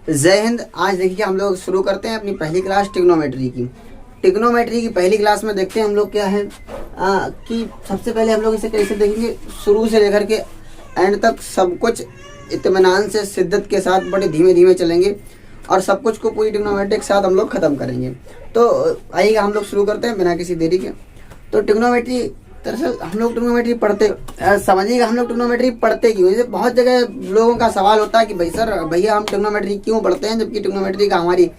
जय हिंद। आज देखिए हम लोग शुरू करते हैं अपनी पहली क्लास ट्रिग्नोमेट्री की। ट्रिग्नोमेट्री की पहली क्लास में देखते हैं हम लोग क्या है कि सबसे पहले हम लोग इसे कैसे देखेंगे, शुरू से लेकर के एंड तक सब कुछ इत्मीनान से शिद्दत के साथ बड़े धीमे धीमे चलेंगे और सब कुछ को पूरी ट्रिग्नोमेट्री के साथ हम लोग ख़त्म करेंगे। तो आइएगा हम लोग शुरू करते हैं बिना किसी देरी के। तो ट्रिग्नोमेट्री दरअसल हम लोग ट्रिग्नोमेट्री पढ़ते समझिएगा, हम लोग ट्रिग्नोमेट्री पढ़ते क्यों। जैसे बहुत जगह लोगों का सवाल होता है कि भाई सर भैया हम ट्रिग्नोमेट्री क्यों पढ़ते हैं, जबकि ट्रिग्नोमेट्री का हमारी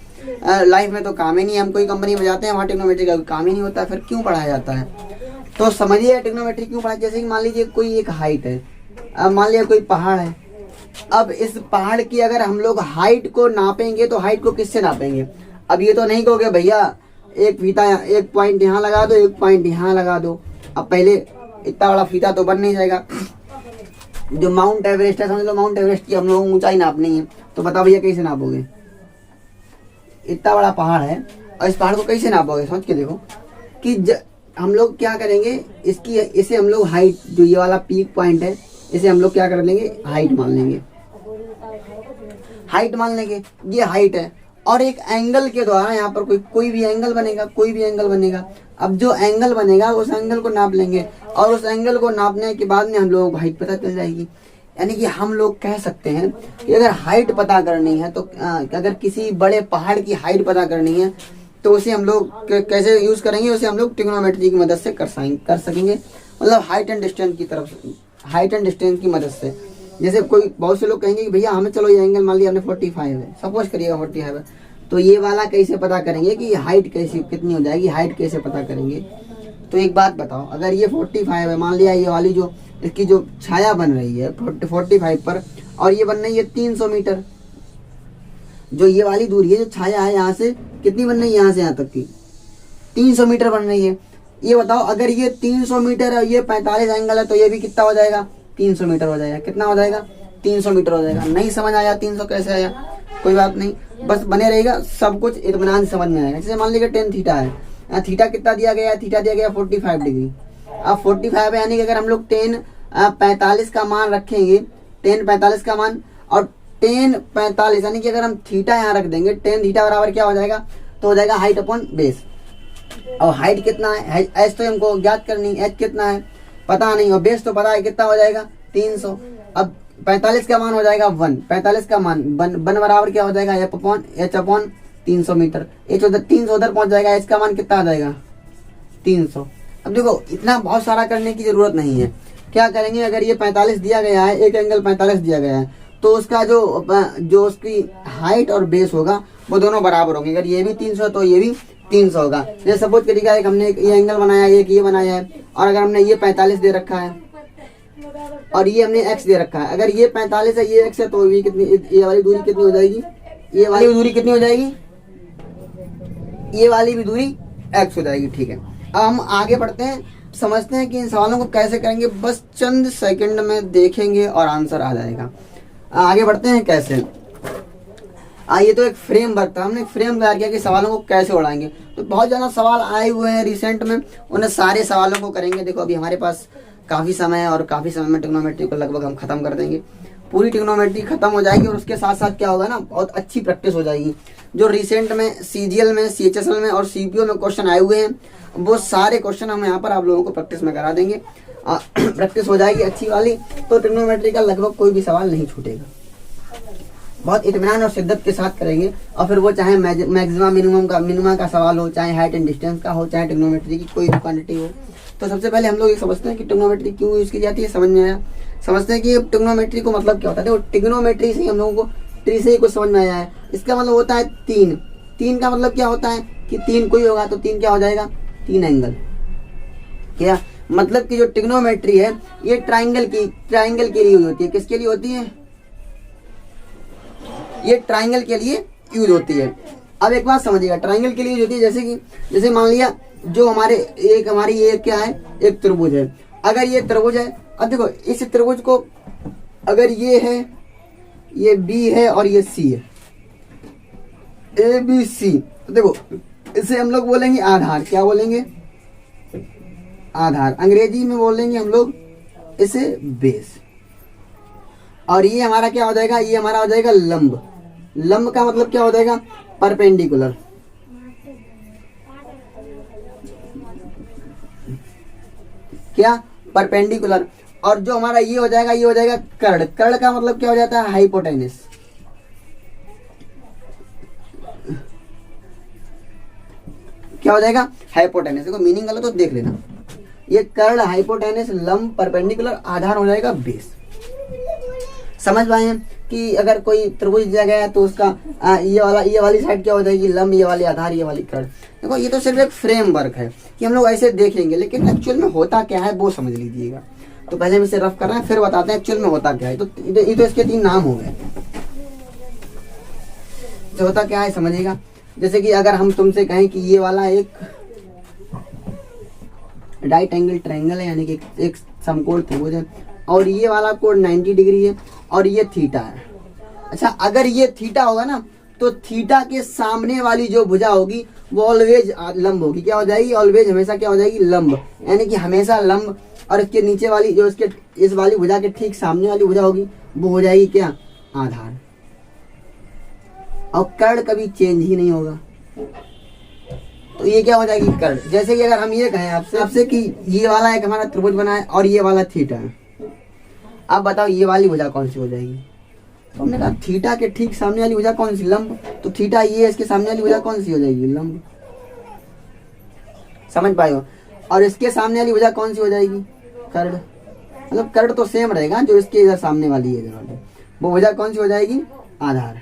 लाइफ में तो काम ही नहीं है। हम कोई कंपनी में जाते हैं, वहाँ ट्रिग्नोमेट्री का काम ही नहीं होता, फिर क्यों पढ़ाया जाता है। तो समझिए ट्रिग्नोमेट्री क्यों पढ़ाया। जैसे कि मान लीजिए कोई एक हाइट है, अब मान लिया कोई पहाड़ है। अब इस पहाड़ की अगर हम लोग हाइट को नापेंगे तो हाइट को किससे नापेंगे। अब ये तो नहीं कहोगे भैया एक फीता एक पॉइंट यहाँ लगा दो, एक पॉइंट यहाँ लगा दो। अब पहले इतना बड़ा फीता तो बन नहीं जाएगा। जो माउंट एवरेस्ट है, समझ लो माउंट एवरेस्ट की हम लोगों को ऊंचाई नापनी है, तो बताओ भैया कैसे नापोगे। इतना बड़ा पहाड़ है और इस पहाड़ को कैसे नापोगे। सोच के देखो कि हम लोग क्या करेंगे, इसे हम लोग हाइट, जो ये वाला पीक पॉइंट है, इसे हम लोग क्या कर लेंगे, हाइट मान लेंगे। हाइट मान लेंगे, ये हाइट है और एक एंगल के द्वारा यहाँ पर कोई भी एंगल बनेगा, कोई भी एंगल बनेगा। अब जो एंगल बनेगा उस एंगल को नाप लेंगे और उस एंगल को नापने के बाद में हम लोगों को हाइट पता चल जाएगी। यानी कि हम लोग कह सकते हैं कि अगर हाइट पता करनी है तो अगर किसी बड़े पहाड़ की हाइट पता करनी है तो उसे हम लोग कैसे यूज करेंगे, उसे हम लोग ट्रिग्नोमेट्री की मदद से कर सकेंगे। मतलब हाइट एंड डिस्टेंस की तरफ से, हाइट एंड डिस्टेंस की मदद से। जैसे कोई बहुत से लोग कहेंगे कि भैया हमें चलो ये एंगल मान लिया हमने 45 है, सपोज करिएगा 45 है, तो ये वाला कैसे पता करेंगे कि हाइट कैसी कितनी हो जाएगी, हाइट कैसे पता करेंगे। तो एक बात बताओ, अगर ये 45 है, मान लिया ये वाली जो इसकी जो छाया बन रही है 45 पर और ये बन रही है 300 मीटर। जो ये वाली दूरी है, जो छाया है, यहाँ से कितनी बन रही है, यहाँ से यहाँ तक की 300 मीटर बन रही है। ये बताओ अगर ये 300 मीटर है, ये 45 एंगल है, तो ये भी कितना हो जाएगा, 300 मीटर हो जाएगा। कितना हो जाएगा, 300 मीटर हो जाएगा। नहीं समझ आया 300 कैसे आया, कोई बात नहीं, बस बने रहेगा, सब कुछ इत्मीनान समझ में आएगा। जैसे मान लीजिए 10 थीटा है, थीटा कितना दिया गया है, थीटा दिया गया 45 डिग्री। अब 45 है, यानी कि अगर हम लोग 10 45 का मान रखेंगे, 10 45 का मान और 10 45, यानी कि अगर हम थीटा यहाँ रख देंगे, 10 थीटा बराबर क्या हो जाएगा, तो हो जाएगा हाइट अपॉन बेस। और हाइट कितना है, एच तो हमको ज्ञात करनी, एच कितना है पता नहीं, और बेस तो पता है कितना हो जाएगा 300। अब 45 का मान हो जाएगा 1, 45 का मान बन बराबर क्या हो जाएगा, एच अपॉन 300 मीटर। एच उधर 300 उधर पहुंच जाएगा, एच का मान कितना आ जाएगा 300। अब देखो इतना बहुत सारा करने की जरूरत नहीं है। क्या करेंगे, अगर ये 45 दिया गया है, एक एंगल 45 दिया गया है, तो उसका जो उसकी हाइट और बेस होगा वो दोनों बराबर होंगे। अगर ये भी 300 तो ये भी 300 होगा। जैसे सपोज करिएगा एक हमने ये एंगल बनाया, एक ये बनाया है, और अगर हमने ये 45 दे रखा है और ये हमने x दे रखा है, अगर ये 45 है, ये x है, तो ये कितनी, ये वाली दूरी कितनी हो जाएगी, ये वाली दूरी कितनी हो जाएगी, ये वाली भी दूरी x हो जाएगी। ठीक है, अब हम आगे बढ़ते हैं, समझते हैं कि इन सवालों को कैसे करेंगे। बस चंद सेकंड में देखेंगे और आंसर आ जाएगा। आगे बढ़ते हैं कैसे। ये तो एक फ्रेमवर्क था, हमने एक फ्रेम तैयार किया कि सवालों को कैसे उड़ाएंगे। तो बहुत ज़्यादा सवाल आए हुए हैं रिसेंट में, उन्हें सारे सवालों को करेंगे। देखो अभी हमारे पास काफ़ी समय है और काफ़ी समय में ट्रिग्नोमेट्री को लगभग हम खत्म कर देंगे। पूरी ट्रिग्नोमेट्री खत्म हो जाएगी और उसके साथ साथ क्या होगा ना, बहुत अच्छी प्रैक्टिस हो जाएगी। जो रिसेंट में CGL में, CHSL में और CPO में क्वेश्चन आए हुए हैं, वो सारे क्वेश्चन हम यहाँ पर आप लोगों को प्रैक्टिस में करा देंगे। प्रैक्टिस हो जाएगी अच्छी वाली, तो ट्रिग्नोमेट्री का लगभग कोई भी सवाल नहीं छूटेगा। बहुत इत्मीनान और शिद्दत के साथ करेंगे। और फिर वो चाहे मैक्सिमम मिनिमम का सवाल हो, चाहे हाइट एंड डिस्टेंस का हो, चाहे ट्रिग्नोमेट्री की कोई भी क्वांटिटी हो। तो सबसे पहले हम लोग ये समझते हैं कि ट्रिग्नोमेट्री क्यों यूज की जाती है। समझ में आया, समझते हैं कि ट्रिग्नोमेट्री को मतलब क्या होता है। देखो ट्रिग्नोमेट्री से हम लोगों को ट्री से ही कुछ समझ में आया है। इसका मतलब होता है 3। 3 का मतलब क्या होता है कि 3 कोई होगा तो 3 क्या हो जाएगा, 3 एंगल। क्या मतलब कि जो ट्रिग्नोमेट्री है ये ट्राइंगल के लिए यूज होती है। किसके लिए होती है, ये ट्राइंगल के लिए यूज होती है। अब एक बात समझिएगा, ट्राइंगल के लिए यूज होती है, जैसे मान लिया जो हमारी ये क्या है, एक त्रिभुज है। अगर ये त्रिभुज है, अब देखो इस त्रिभुज को अगर ये है, ये B है और ये C है, ABC, तो देखो इसे हम लोग बोलेंगे आधार। क्या बोलेंगे, आधार। अंग्रेजी में बोलेंगे हम लोग इसे बेस। और ये हमारा क्या हो जाएगा, ये हमारा हो जाएगा लंब। लंब का मतलब क्या हो जाएगा, परपेंडिकुलर। क्या, परपेंडिकुलर। और जो हमारा ये हो जाएगा, ये हो जाएगा कर्ण। कर्ण का मतलब क्या हो जाता है, हाइपोटेनस। क्या हो जाएगा, हाइपोटेनस। देखो मीनिंग गलत तो देख लेना। ये कर्ण, हाइपोटेनस, लंब, परपेंडिकुलर, आधार हो जाएगा बेस। समझ पाए हैं कि अगर कोई त्रिभुज दिया गया है तो उसका ये वाली साइड क्या हो जाएगी, लंब, ये वाली आधार, ये वाली कर्ण। देखो ये तो सिर्फ एक फ्रेमवर्क है कि हम लोग ऐसे देखेंगे, लेकिन एक्चुअल में होता क्या है वो समझ लीजिएगा। तो पहले हम इसे रफ कर रहे हैं, फिर बताते हैं एक्चुअल में होता क्या है। तो ये तो इसके 3 नाम हो गए। तो होता क्या है समझिएगा। जैसे कि अगर हम तुमसे कहें कि ये वाला एक राइट एंगल ट्रायंगल है, यानी कि एक समकोण त्रिभुज है, और ये वाला कोण 90 डिग्री है, और ये थीटा है। अच्छा, अगर ये थीटा होगा ना, तो थीटा के सामने वाली जो भुजा होगी वो ऑलवेज लंब होगी। क्या हो जाएगी, ऑलवेज, हमेशा क्या हो जाएगी, लंब, यानी कि हमेशा लंब। और इसके नीचे वाली जो इसके इस वाली भुजा के ठीक सामने वाली भुजा होगी वो हो जाएगी क्या, आधार। और कर्ण कभी चेंज ही नहीं होगा, तो ये क्या हो जाएगी, कर्ण। जैसे कि अगर हम ये कहें आपसे कि ये वाला एक हमारा त्रिभुज बना है और ये वाला थीटा है, अब बताओ ये वाली भुजा कौन सी हो जाएगी। तो हमने कहा थीटा के ठीक सामने वाली भुजा कौन सी, लंब। तो थीटा ये है, इसके सामने वाली भुजा कौन सी हो जाएगी, लंब। समझ पाए हो। और इसके सामने वाली भुजा कौन सी हो जाएगी, कर्ण। मतलब कर्ण तो सेम रहेगा, जो इसके इधर सामने वाली है इधर वाली, वो भुजा कौन सी हो जाएगी, आधार।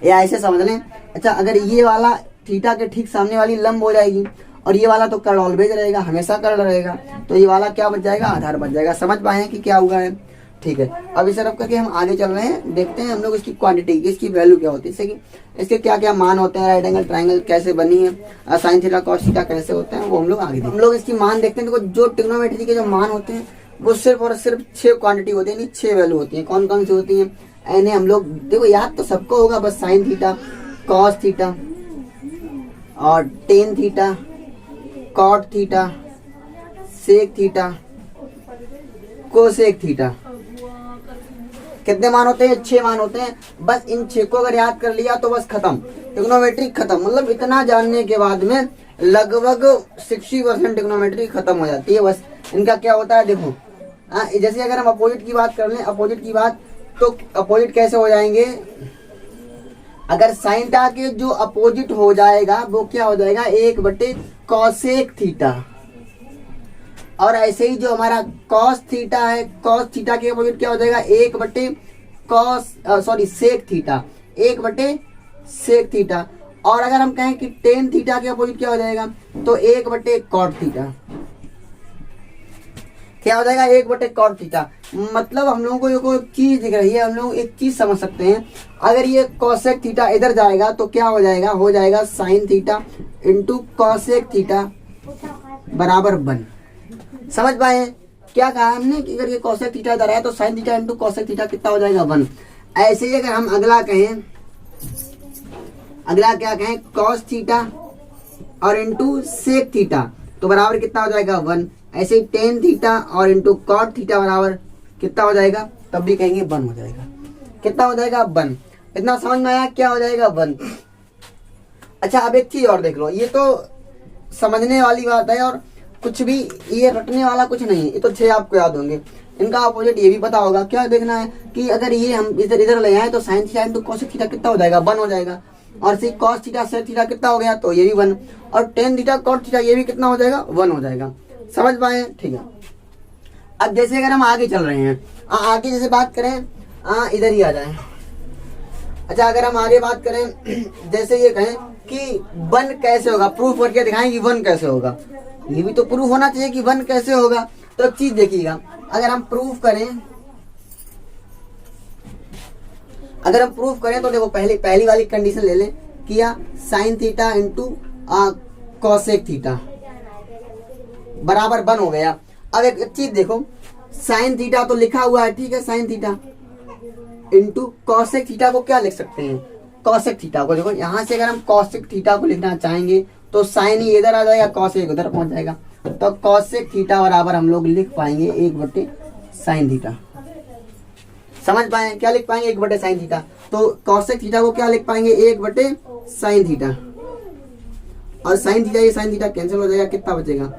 या ऐसे समझ लें। अच्छा, अगर ये वाला थीटा के ठीक सामने वाली लंब हो जाएगी, और ये वाला तो कर्ण ऑलवेज रहेगा, हमेशा कर्ण रहेगा, तो ये वाला क्या बच जाएगा, आधार बच जाएगा। समझ पाए हैं कि क्या हुआ है, ठीक है। अब इसे रख करके हम आगे चल रहे हैं, देखते हैं हम लोग इसकी क्वांटिटी, इसकी वैल्यू क्या होती है, जैसे कि इसके क्या क्या मान होते हैं, राइट एंगल ट्रायंगल कैसे बनी है, साइन थीटा कॉस थीटा कैसे होते हैं, वो हम लोग आगे हम लोग इसकी मान देखते हैं। देखो जो ट्रिग्नोमेट्री के जो मान होते हैं वो सिर्फ और सिर्फ 6 क्वांटिटी होती है, 6 वैल्यू होती है। कौन कौन सी होती है, एने हम लोग देखो याद तो सबको होगा, बस साइन थीटा, कॉस थीटा, और tan theta, cot theta, sec theta, cosec theta. कितने मान होते हैं, 6 मान होते हैं। बस इन 6 को अगर याद कर लिया तो बस खत्म, ट्रिग्नोमेट्री खत्म। मतलब इतना जानने के बाद में लगभग 60% ट्रिग्नोमेट्री खत्म हो जाती है। बस इनका क्या होता है, देखो जैसे अगर हम अपोजिट की बात कर लें, अपोजिट की बात, तो अपोजिट कैसे हो जाएंगे, अगर साइन थीटा के जो अपोजिट हो जाएगा वो क्या हो जाएगा, 1/कोसेक थीटा। और ऐसे ही जो हमारा कॉस थीटा है, कॉस थीटा के अपोजिट क्या हो जाएगा, 1/सेक थीटा, 1/सेक थीटा। और अगर हम कहें कि टेन थीटा के अपोजिट क्या हो जाएगा, तो 1/कॉट थीटा। क्या हो जाएगा, 1/कॉट थीटा। मतलब हम लोगों को ये कोई चीज दिख रही है, हम लोग एक चीज समझ सकते हैं। अगर ये कोसेक थीटा इधर जाएगा तो क्या हो जाएगा, हो जाएगा sine theta into cosec theta बराबर 1। समझ पाए क्या कहा हमने, कि अगर ये कोसेक थीटा इधर है तो sine theta into cosec theta कितना हो जाएगा, 1। ऐसे ही अगर हम अगला कहें, अगला क्या कहें, कॉस थीटा और इंटू सेक थीटा, तो बराबर कितना हो जाएगा, 1। ऐसे ही टेन थीटा और इंटू कॉट थीटा बराबर कितना हो जाएगा, तब भी कहेंगे 1 हो जाएगा। कितना हो जाएगा, 1। इतना समझ में आया, क्या हो जाएगा, 1। अच्छा, अब एक चीज और देख लो, ये तो समझने वाली बात है और कुछ भी ये रटने वाला कुछ नहीं है, ये तो 6 आपको याद होंगे। इनका अपोजिट ये भी पता होगा। क्या देखना है कि अगर ये हम इधर इधर ले आए तो sine theta into cosec theta कितना हो जाएगा, 1 हो जाएगा। और सी कॉस थीटा सेक थीटा कितना हो गया, तो ये भी 1। और टेन थीटा कॉट थीटा ये भी कितना हो जाएगा, 1 हो जाएगा। समझ पाए, ठीक है। अब जैसे अगर हम आगे चल रहे हैं, आगे जैसे बात करें, इधर ही आ जाए। अच्छा, अगर हम आगे बात करें, जैसे ये कहें कि 1 कैसे होगा, प्रूफ करके दिखाएं कि 1 कैसे होगा। ये भी तो प्रूफ होना चाहिए कि 1 कैसे होगा। तो एक चीज देखिएगा, अगर हम प्रूफ करें, अगर हम प्रूफ करें तो देखो पहली वाली कंडीशन ले लें, किया sine theta into cosec theta बराबर 1 हो गया। अब एक चीज देखो, साइन थीटा तो लिखा हुआ है, ठीक है, sine theta into cosec theta को क्या लिख सकते हैं, कोसेक थीटा को। देखो यहाँ से अगर हम कोसेक थीटा को लिखना चाहेंगे तो साइन ही इधर आ जाएगा, कोसेक उधर पहुंच जाएगा। तो कोसेक थीटा बराबर हम लोग लिख पाएंगे 1/साइन थीटा। समझ पाए? क्या लिख पाएंगे? 1 बटे साइन थीटा। तो कॉसेक थीटा को क्या लिख पाएंगे? 1 बटे साइन थीटा। और साइन थीटा ये साइन थीटा कैंसिल हो जाएगा, कितना बचेगा?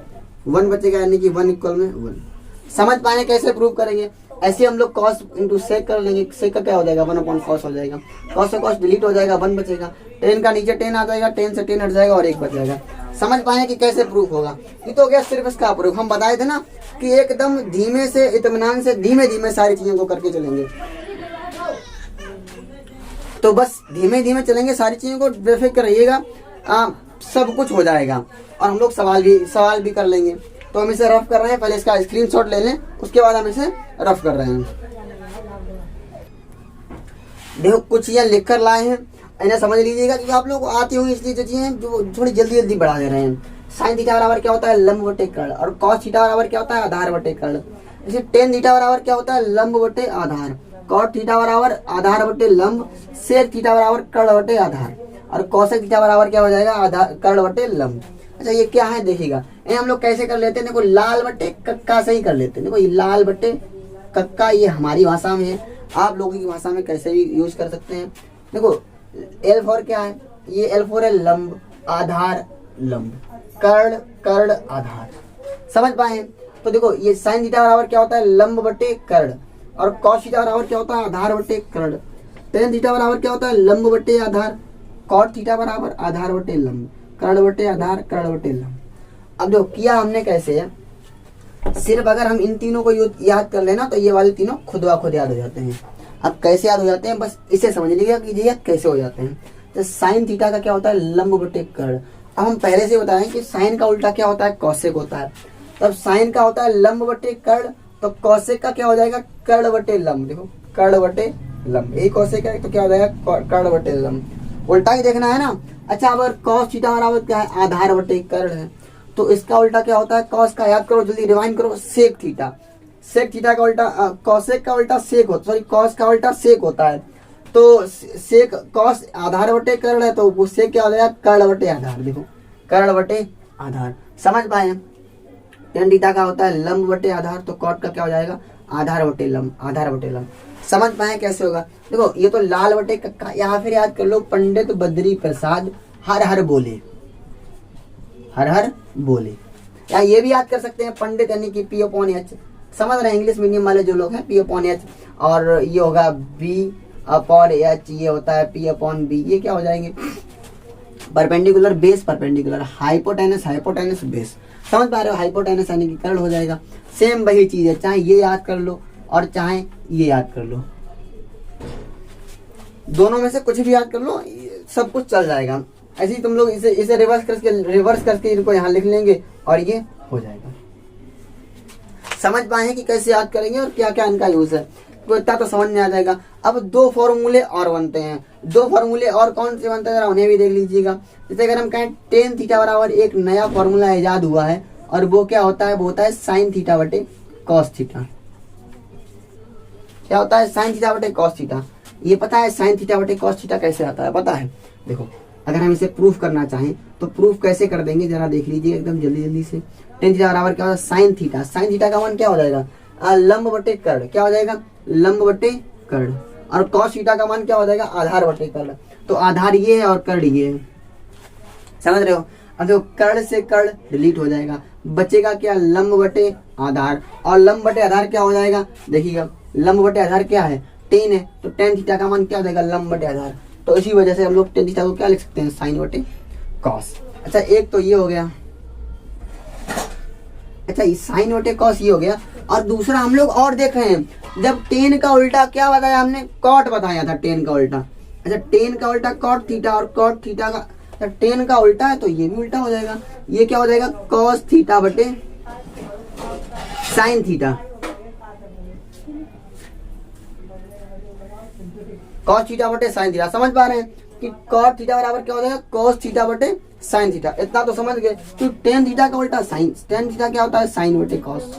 1 बचेगा, यानी कि 1 इक्वल में 1। समझ पाए कैसे प्रूव करेंगे? ऐसे हम लोग कॉस इंटू सेक कर लेंगे। सेक का क्या हो जाएगा? 1 अपॉन कॉस हो जाएगा। कॉस से कॉस डिलीट हो जाएगा, 1 बचेगा। 10 का नीचे 10 आ जाएगा, 10 से 10 हट जाएगा और 1 बच जाएगा। समझ पाए कि कैसे प्रूफ होगा? ये तो हो गया सिर्फ इसका प्रूफ। हम बताए थे ना कि एकदम धीमे से इत्मीनान से धीमे धीमे सारी चीजों को करके चलेंगे। तो बस धीमे धीमे चलेंगे, सारी चीजों को बेफिक्र रहिएगा, सब कुछ हो जाएगा। और हम लोग सवाल भी कर लेंगे। तो हम इसे रफ कर रहे हैं, पहले इसका स्क्रीनशॉट ले लें, उसके बाद हम इसे रफ कर रहे हैं। देखो कुछ चीजें लिख कर लाए हैं, इन्हें समझ लीजिएगा कि आप लोग आती होंगी, इसलिए जो चीजें जो थोड़ी जल्दी जल्दी बढ़ा दे रहे हैं। साइन थीटा बराबर क्या होता है? लंब बटे कर्ण। और कॉस थीटा बराबर क्या होता है? आधार बटे कर्ण। जैसे टेन थीटा बराबर क्या होता है? लंब बटे आधार। कॉट थीटा बराबर आधार बटे लंब। सेक थीटा बराबर कर्ण बटे आधार। और कॉसेक थीटा बराबर क्या हो जाएगा? आधार कर्ण बटे लंब। अच्छा ये क्या है देखिएगा, ये हम लोग कैसे कर लेते हैं? देखो लाल बटे कक्का से ही कर लेते हैं। देखो ये लाल बटे कक्का, ये हमारी भाषा में है, आप लोगों की भाषा में कैसे भी यूज कर सकते हैं। देखो L फॉर क्या है? ये L फॉर है लंब, आधार, लंब, कर्ण, कर्ण, आधार। समझ पाए? तो देखो ये साइन थीटा बराबर क्या होता है? लंब बटे कर्ण। और कॉस थीटा बराबर क्या होता है? आधार बटे कर्ण। टेन थीटा बराबर क्या होता है? लंब बटे आधार। कॉट थीटा बराबर आधार बटे लंब, कर्ण बटे आधार, कर्ण बटे लंब। अब देखो किया हमने कैसे है, सिर्फ अगर हम इन तीनों को याद कर लेना तो ये वाले तीनों खुद ब खुद याद हो जाते हैं। अब कैसे याद हो जाते हैं, बस इसे समझ लीजिएगा कि ये कैसे हो जाते हैं। तो साइन थीटा का क्या होता है? लंब बटे कर्ण। अब हम पहले से बताएं कि साइन का उल्टा क्या होता है? कॉसेक होता है। तब साइन का होता है लंब बटे कर्ण, तो कॉसेक का क्या हो जाएगा? कर्ण बटे लंब। देखो कर्ण बटे लंब, यही कॉसेक है, तो क्या हो जाएगा? कर्ण बटे लंब। उल्टा ही देखना है ना। अच्छा अगर कॉस थीटा बराबर क्या है? आधार बटे कर्ण है, तो इसका उल्टा क्या होता है? कॉस का याद करो, जल्दी रिवाइंड करो, सेक थीटा। सेक थीटा का उल्टा कॉसेक का उल्टा सेक होता, सॉरी कॉस का उल्टा सेक होता है। तो सेक कॉस आधार बटे कर्ण है, तो वो सेक क्या हो जाएगा? कर्ण बटे आधार। देखो कर्ण बटे आधार। समझ पाए? टेन थीटा का होता है लंब बटे आधार, तो कॉट का क्या हो जाएगा? आधार बटे लंब, आधार बटे लंब। समझ पाए कैसे होगा? देखो ये तो लाल बटे कक्का, या फिर याद कर लो पंडित बद्री प्रसाद हर हर बोले, हर हर बोले। या ये भी याद कर सकते हैं पंडित यानी कि P अपॉन H। समझ रहे हैं इंग्लिश मीडियम वाले जो लोग हैं? P अपॉन H, और ये होगा B अपॉन H, ये होता है P अपॉन B। ये क्या हो जाएंगे? Perpendicular base, perpendicular, hypotenuse, hypotenuse base. समझ पा रहे हो? हाइपोटेनस यानी कि कर्ण हो जाएगा। सेम वही चीज है, चाहे ये याद कर लो और चाहे ये याद कर लो, दोनों में से कुछ भी याद कर लो, सब कुछ चल जाएगा। ऐसे ही तुम लोग इसे रिवर्स करके इनको यहाँ लिख लेंगे और ये हो जाएगा। समझ पाए कि कैसे याद करेंगे और क्या क्या इनका यूज है? तो इतना तो समझ में आ जाएगा। अब 2 फॉर्मूले और बनते हैं। 2 फॉर्मूले और कौन से बनते हैं जरा उन्हें भी देख लीजिएगा। जैसे अगर हम कहें टेन थीटा बराबर एक नया फॉर्मूला ईजाद हुआ है, और वो क्या होता है? वो होता है साइन थीटा बटे कॉस थीटा। क्या होता है? साइन थीटा बटे कॉस थीटा। ये पता है साइन थीटा बटे कॉस थीटा कैसे आता है? पता है? देखो अगर हम इसे प्रूफ करना चाहें तो प्रूफ कैसे कर देंगे जरा देख लीजिए एकदम जल्दी जल्दी से। टेन थीटा बराबर क्या होता है? Sine theta. साइन थीटा का मान क्या हो जाएगा? लंब बटे कर्ण। क्या हो जाएगा? लंब बटे कर्ण। और कॉस थीटा का मान क्या हो जाएगा? आधार बटे कर्ण। तो आधार ये है और कर्ण ये है। समझ रहे हो? अब देखो कर्ण से कर्ण डिलीट हो जाएगा, बचेगा क्या? लंब बटे आधार। और लंब बटे आधार क्या हो जाएगा? देखिएगा लंब बटे आधार क्या है? 10 है, तो टेन थीटा का मान क्या हो जाएगा? लंब बटे आधार। तो इसी वजह से हम लोग टेन थीटा को क्या लिख सकते हैं? साइन बटे कॉस। अच्छा एक तो ये हो गया। अच्छा साइन बटे कॉस ये हो गया। और दूसरा हम लोग और देख रहे हैं, जब टेन का उल्टा क्या बताया हमने? कॉट बताया था टेन का उल्टा। अच्छा टेन का उल्टा कॉट थीटा, और कॉट थीटा का टेन का उल्टा है तो ये भी उल्टा हो जाएगा। ये क्या हो जाएगा? कॉस थीटा बटे साइन थीटा। कॉस थीटा बटे साइन थीटा। समझ पा रहे हैं कि कॉट थीटा बराबर क्या हो जाएगा? कॉस थीटा बटे साइन थीटा। इतना तो समझ गए कि टेन थीटा का उल्टा साइन, टेन थीटा क्या होता है? साइन बटे कॉस।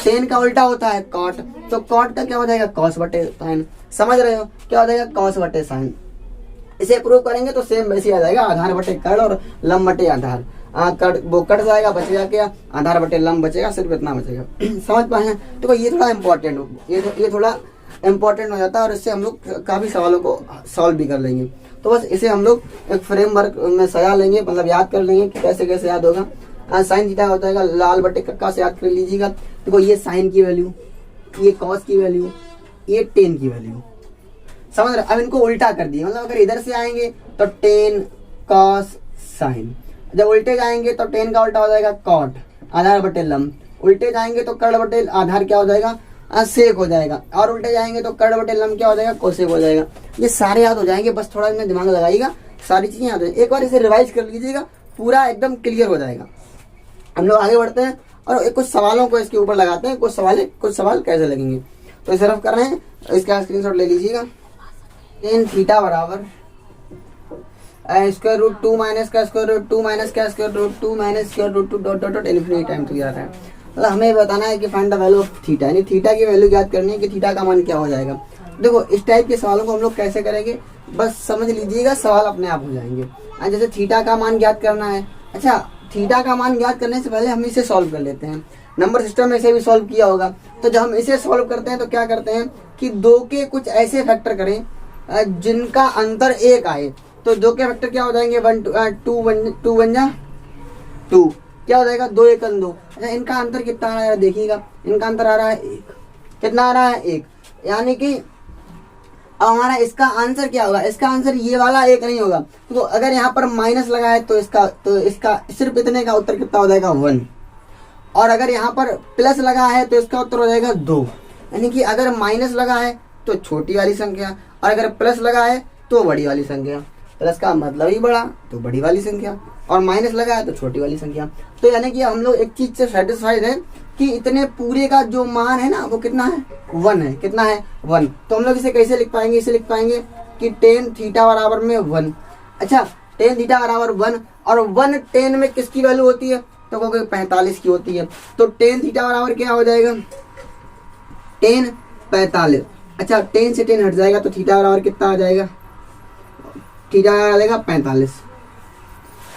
टेन का उल्टा होता है कॉट, तो कॉट का क्या हो जाएगा? कॉस बटे साइन। समझ रहे हो? क्या हो जाएगा? कॉस बटे साइन। इसे प्रूव करेंगे तो सेम वैसे आ जाएगा, आधार बटे कर्ण और लंब बटे आधार। वो कट जाएगा, बचेगा क्या? आधार बटे लंब बचेगा, सिर्फ इतना बचेगा। समझ पाए? देखो ये थोड़ा इंपॉर्टेंट हो, ये थोड़ा इम्पोर्टेंट हो जाता है और इससे हम लोग काफ़ी सवालों को सॉल्व भी कर लेंगे। तो बस इसे हम लोग एक फ्रेमवर्क में सजा लेंगे, मतलब याद कर लेंगे कि कैसे कैसे याद होगा। साइन थीटा हो जाएगा लाल बटे कक्का से याद कर लीजिएगा। देखो ये साइन की वैल्यू, ये कॉस की वैल्यू, ये टेन की वैल्यू, समझ रहे। अब इनको उल्टा कर दिए, मतलब अगर इधर से आएंगे तो टेन कॉस साइन, जब उल्टे जाएंगे तो टेन का उल्टा हो जाएगा कॉट, आधार बटे लंब, उल्टे जाएंगे तो कर्ण बटे आधार क्या हो जाएगा, सेक हो जाएगा, और उल्टे जाएंगे तो कर्ण बटे लंब क्या हो जाएगा, कोसेक हो जाएगा। ये सारे याद हो जाएंगे, बस थोड़ा इनमें दिमाग लगाइएगा, सारी चीजें याद हो जाएगी। एक बार इसे रिवाइज कर लीजिएगा, पूरा एकदम क्लियर हो जाएगा। हम लोग आगे बढ़ते हैं और कुछ सवालों को इसके ऊपर लगाते हैं, कुछ सवाल कैसे लगेंगे। तो इसे रफ कर रहे हैं, इसका स्क्रीनशॉट ले लीजिएगा। टेन थीटा बराबर स्क्वायर रूट 2 माइनस का स्क्वायर रूट 2 माइनस का square root 2 minus square root 2 dot dot dot infinity time तक जाता है। मतलब हमें बताना है कि find the value of theta, यानी थीटा की वैल्यू याद करनी है कि थीटा का मान क्या हो जाएगा। देखो इस टाइप के सवालों को हम लोग कैसे करेंगे, बस समझ लीजिएगा, सवाल अपने आप हो जाएंगे। जैसे थीटा का मान ज्ञात करना है, अच्छा थीटा का मान ज्ञात करने से पहले हम इसे सॉल्व कर लेते हैं। नंबर सिस्टम में इसे भी सॉल्व किया होगा, तो जब हम इसे सॉल्व करते हैं तो क्या करते हैं कि दो के कुछ ऐसे फैक्टर करें जिनका अंतर एक आए। तो दो के फैक्टर क्या हो जाएंगे, 2 बन जा 2, क्या हो जाएगा 2 1 2। अच्छा इनका अंतर कितना आ रहा है देखिएगा, इनका अंतर आ रहा है 1, कितना आ रहा है 1, यानी कि अब हमारा इसका आंसर क्या होगा, इसका आंसर ये वाला 1 नहीं होगा। तो अगर यहाँ पर माइनस लगा है तो इसका सिर्फ इतने का उत्तर कितना हो जाएगा 1, और अगर यहाँ पर प्लस लगा है तो इसका उत्तर हो जाएगा 2। यानी कि अगर माइनस लगा है तो छोटी वाली संख्या, और अगर प्लस लगा है तो बड़ी वाली संख्या। प्लस का मतलब ही बड़ा तो बड़ी वाली संख्या, और माइनस लगा है तो छोटी वाली संख्या। तो यानी कि हम लोग एक चीज से सेटिस्फाइड है कि इतने पूरे का जो मान है ना वो कितना है 1 है, कितना है 1। तो हम लोग इसे कैसे लिख पाएंगे, इसे लिख पाएंगे कि टेन थीटा बराबर में 1। अच्छा टेन थीटा बराबर 1, और 1 10 में किसकी वैल्यू होती है, तो कहोगे 45 की होती है। तो टेन थीटा बराबर क्या हो जाएगा 10 45। अच्छा 10 से 10 हट जाएगा तो थीटा बराबर कितना आ जाएगा, थीटा आ जाएगा 45,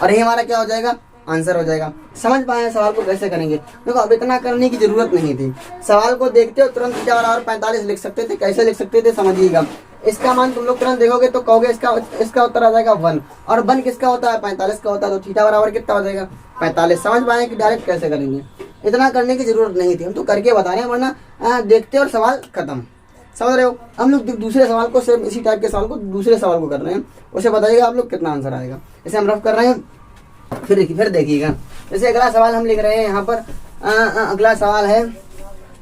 और ये हमारा क्या हो जाएगा आंसर हो जाएगा। समझ पाए सवाल को कैसे करेंगे। देखो अब इतना करने की जरूरत नहीं थी, सवाल को देखते हो तुरंत थीटा बराबर 45 लिख सकते थे। कैसे लिख सकते थे समझिएगा, इसका मान तुम लोग तुरंत देखोगे तो कहोगे इसका उत्तर आ जाएगा 1, और 1 किसका होता है 45 का होता है। तो थीटा बराबर कितना हो जाएगा 45। समझ पाए कि डायरेक्ट कैसे करेंगे, इतना करने की जरूरत नहीं थी, हम तो करके बता रहे हैं, वरना देखते और सवाल खत्म। समझ रहे हो। हम लोग दूसरे सवाल को, सिर्फ इसी टाइप के सवाल को दूसरे सवाल को कर रहे हैं, उसे बताइएगा आप लोग कितना आंसर आएगा। इसे हम रफ कर रहे हैं, फिर देखिएगा। जैसे अगला सवाल हम लिख रहे हैं यहाँ पर, अगला सवाल है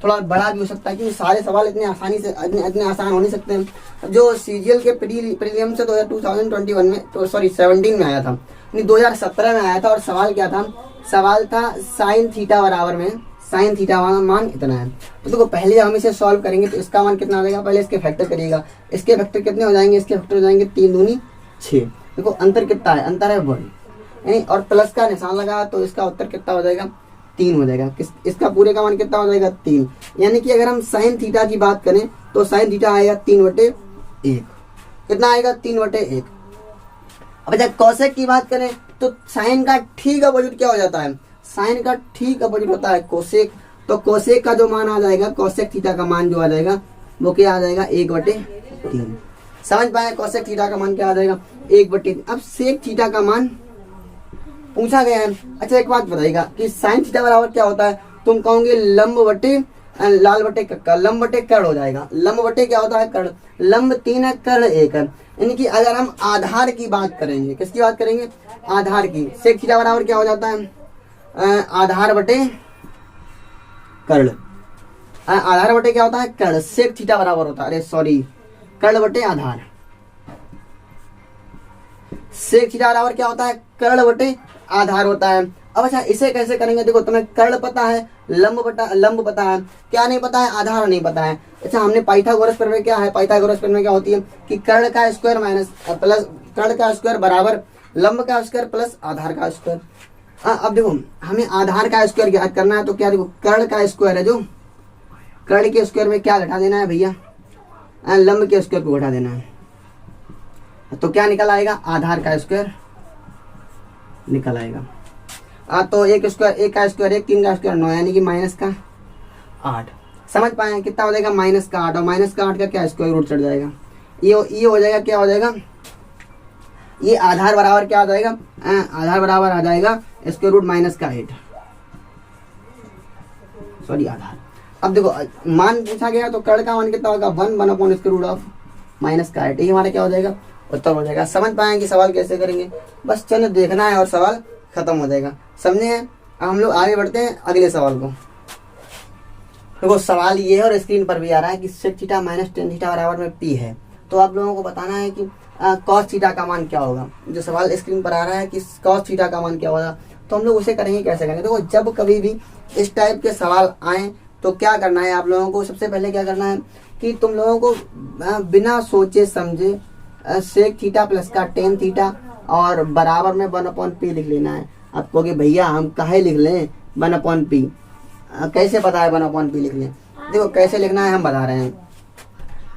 थोड़ा बड़ा भी हो सकता है क्योंकि सारे सवाल इतने आसानी से इतने आसान हो नहीं सकते हैं। जो सीजीएल के प्रीलिम्स से 2021 में तो 17 में आया था, 2017 में आया था, और सवाल क्या था, सवाल था साइन थीटा बराबर में, साइन थीटा मान इतना है। तो देखो पहले जब हम इसे सॉल्व करेंगे तो इसका मान कितना आ जाएगा, पहले इसके फैक्टर करिएगा। इसके फैक्टर कितने हो जाएंगे, इसके फैक्टर हो जाएंगे 3 दूनी 6। देखो अंतर कितना है, अंतर है 1, यानी और प्लस का निशान लगा तो इसका उत्तर कितना हो जाएगा 3 हो जाएगा। इसका पूरे का मान कितना हो जाएगा 3। यानी कि अगर हम साइन थीटा की बात करें तो साइन थीटा आएगा 3/1। कितना आएगा 3/1। अब जब कॉसेक की बात करें तो साइन का ठीक अपोजिट क्या हो जाता है, साइन का ठीक अपोजिट होता है कोसेक। तो कोसेक का जो मान आ जाएगा, कोसेक थीटा का मान जो आ जाएगा वो क्या आ जाएगा 1/3। समझ पाए, कोसेक थीटा का मान क्या आ जाएगा 1/3। अब सेक थीटा का मान पूछा गया है। अच्छा एक बात बताइएगा कि साइन थीटा बराबर क्या होता है, तुम कहोगे लंब बटे लाल बटे कक्का, लंब बटे कर्ण हो जाएगा। लंब बटे क्या होता है कर्ण, लंब 3 है कर्ण 1 है। यानी कि अगर हम आधार की बात करेंगे, किसकी बात करेंगे, आधार की, सेक थीटा बराबर क्या हो जाता है आधार बटे कर्ण। आधार बटे क्या होता है कर्ण, सेक थीटा बराबर होता है, अरे सॉरी कर्ण बटे आधार। सेक थीटा बराबर क्या होता है कर्ण बटे आधार होता है। अब अच्छा इसे कैसे करेंगे, देखो तुम्हें कर्ण पता है, लंब पता है, क्या नहीं पता है, आधार नहीं पता है। अच्छा हमने पाइथागोरस प्रमेय क्या है, पाइथागोरस प्रमेय क्या होती है कि कर्ण का स्क्वायर माइनस प्लस कर्ण का स्क्वायर बराबर लंब का स्क्वायर प्लस आधार का स्क्वायर। अब देखो हमें आधार का स्क्वायर ज्ञात करना है, तो क्या देखो कर्ण का स्क्वायर है, जो कर्ण के स्क्वायर में क्या घटा देना है भैया, लंब के स्क्वायर को घटा देना है। तो क्या निकल आएगा, आधार का स्क्वायर निकल आएगा। तो 1 का स्क्वायर 1, 3 का स्क्वायर 9, यानी कि माइनस का 8। समझ पाए कितना हो जाएगा -8 और -8 का क्या स्क्वायर रूट चढ़ जाएगा, ये हो जाएगा क्या हो जाएगा, ये आधार बराबर क्या आ जाएगा, आधार बराबर आ जाएगा स्क्वायर रूट -8 सॉरी आधार। अब देखो मान पूछा गया तो कर्ण का मान कितना होगा 1/√ऑफ -8, ये हमारा क्या हो जाएगा उत्तर हो जाएगा। समझ पाएंगे सवाल कैसे करेंगे, बस चलो देखना है और सवाल खत्म हो जाएगा। समझे हैं? अब हम लोग आगे बढ़ते हैं अगले सवाल को। देखो सवाल ये है और स्क्रीन पर भी आ रहा है कि sec थीटा - tan थीटा बराबर में p है, तो आप लोगों को बताना है कि cos थीटा का मान क्या होगा। जो सवाल स्क्रीन पर आ रहा है कि cos थीटा का मान क्या होगा, तो हम लोग उसे करेंगे कैसे करेंगे। देखो जब कभी भी इस टाइप के सवाल आए तो क्या करना है आप लोगों को, सबसे पहले क्या करना है कि तुम लोगों को बिना सोचे समझे sec थीटा प्लस का tan थीटा और बराबर में 1/p लिख लेना है। आप कहोगे भैया हम काहे लिख लें 1/p, कैसे पता है 1/p लिख लें। देखो कैसे लिखना है हम बता रहे हैं।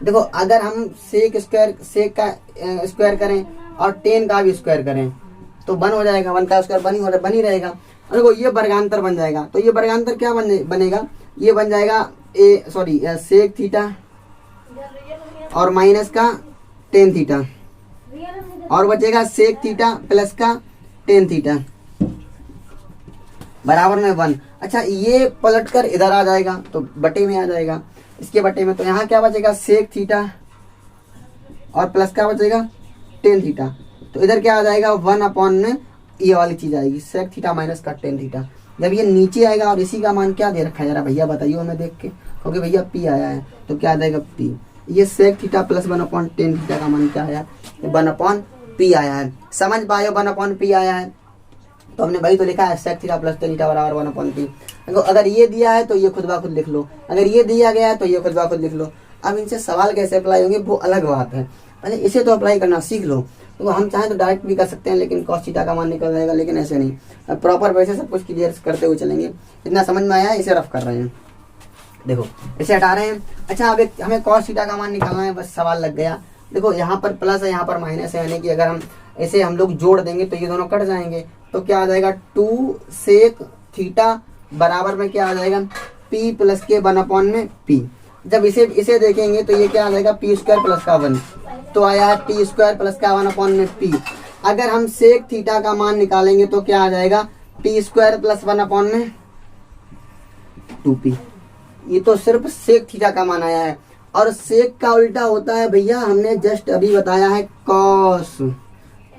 देखो अगर हम सेक का स्क्वायर करें और tan का भी स्क्वायर करें तो 1 हो जाएगा, 1 का स्क्वायर बन ही रहेगा। और देखो ये वर्गांतर बन जाएगा, तो ये वर्गांतर क्या बनेगा, ये बन जाएगा सेक थीटा और माइनस का tan थीटा और बचेगा सेक थीटा प्लस का tan थीटा बराबर में 1। अच्छा ये पलट कर इधर आ जाएगा तो बटे में आ जाएगा, इसके बटे में, तो यहाँ क्या बचेगा सेक थीटा और प्लस का बचेगा tan थीटा, तो इधर क्या आ जाएगा 1 में ये वाली चीज आएगी सेक थीटा माइनस का tan थीटा। जब ये नीचे आएगा और इसी का मान क्या दे रखा है जरा भैया बताइए हमें देख के, क्योंकि भैया p आया है तो क्या आ जाएगा p, ये सेक थीटा प्लस 1/tan थीटा का मान क्या आया 1/p आया है। समझ पाए 1/p आया है, तो हमने वही तो लिखा है sec theta plus tan theta बराबर 1/p। अगर ये दिया है तो ये खुद ब खुद लिख लो, अगर ये दिया गया है तो ये खुद ब खुद लिख लो। अब इनसे सवाल कैसे अप्लाई होंगे वो अलग बात है, पहले इसे तो अप्लाई करना सीख लो। तो हम चाहें तो डायरेक्ट भी कर सकते हैं लेकिन cos थीटा का मान निकल जाएगा, लेकिन ऐसे नहीं, अब प्रॉपर वैसे सब कुछ क्लियर करते हुए चलेंगे। इतना समझ में आया है, इसे रफ कर रहे हैं। देखो इसे हटा रहे हैं। अच्छा अब हमें cos थीटा का मान निकालना है, बस सवाल लग गया। देखो यहाँ पर प्लस है यहाँ पर माइनस है, यानी कि अगर हम इसे हम लोग जोड़ देंगे तो ये दोनों कट जाएंगे, तो क्या आ जाएगा 2 सेक थीटा बराबर में क्या आ जाएगा p प्लस के 1/p। जब इसे देखेंगे तो ये क्या आ जाएगा p स्क्वायर प्लस का 1, तो आया है p स्क्वायर प्लस का 1/p। अगर हम सेक थीटा का मान निकालेंगे तो क्या आ जाएगा p स्क्वायर प्लस 1/2p। ये तो सिर्फ सेक थीटा का मान आया है, और सेक का उल्टा होता है भैया, हमने जस्ट अभी बताया है कॉस,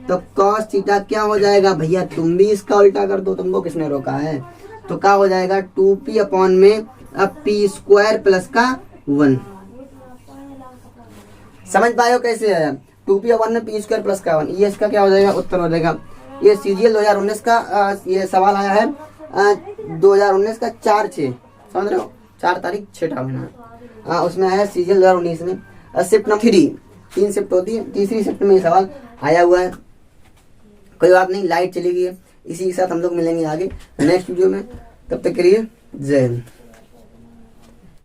तो cos थीटा क्या हो जाएगा भैया, तुम भी इसका उल्टा कर दो, तुमको किसने रोका है। तो क्या हो जाएगा 2p अपॉन में अब p स्क्वायर प्लस का 1। समझ पाए हो कैसे आया, 2p अपॉन में p स्क्वायर प्लस का 1, ये इसका क्या हो जाएगा उत्तर हो जाएगा। ये CGL 2019 का ये सवाल आया है 2019 का 4/6, समझ रहे हो, 4 तारीख 6 महीना, उसमें आया CGL 2019 में शिफ्ट नंबर 3 शिफ्ट होती है, तीसरी शिफ्ट में ये सवाल आया हुआ है। कोई बात नहीं, लाइट चली गई है, इसी के साथ हम लोग मिलेंगे आगे नेक्स्ट वीडियो में, तब तक के लिए जय हिंद।